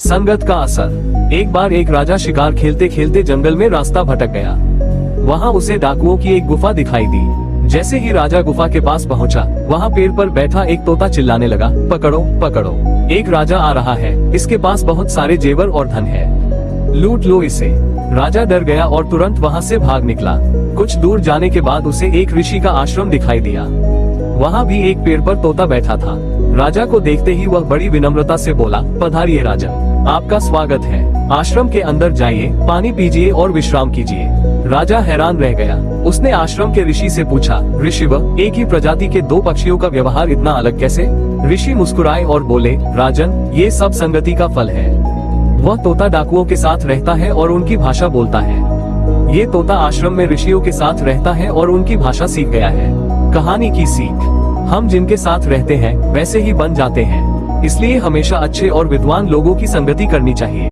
संगत का असर। एक बार एक राजा शिकार खेलते खेलते जंगल में रास्ता भटक गया। वहाँ उसे डाकुओं की एक गुफा दिखाई दी। जैसे ही राजा गुफा के पास पहुँचा, वहाँ पेड़ पर बैठा एक तोता चिल्लाने लगा, पकड़ो पकड़ो, एक राजा आ रहा है, इसके पास बहुत सारे जेवर और धन है, लूट लो इसे। राजा डर गया और तुरंत वहाँ से भाग निकला। कुछ दूर जाने के बाद उसे एक ऋषि का आश्रम दिखाई दिया। वहाँ भी एक पेड़ पर तोता बैठा था। राजा को देखते ही वह बड़ी विनम्रता से बोला, पधारिए राजन, आपका स्वागत है। आश्रम के अंदर जाइए, पानी पीजिए और विश्राम कीजिए। राजा हैरान रह गया। उसने आश्रम के ऋषि से पूछा, ऋषिव, एक ही प्रजाति के दो पक्षियों का व्यवहार इतना अलग कैसे? ऋषि मुस्कुराए और बोले, राजन, ये सब संगति का फल है। वह तोता डाकुओं के साथ रहता है और उनकी भाषा बोलता है। ये तोता आश्रम में ऋषियों के साथ रहता है और उनकी भाषा सीख गया है। कहानी की सीख, हम जिनके साथ रहते हैं वैसे ही बन जाते हैं, इसलिए हमेशा अच्छे और विद्वान लोगों की संगति करनी चाहिए।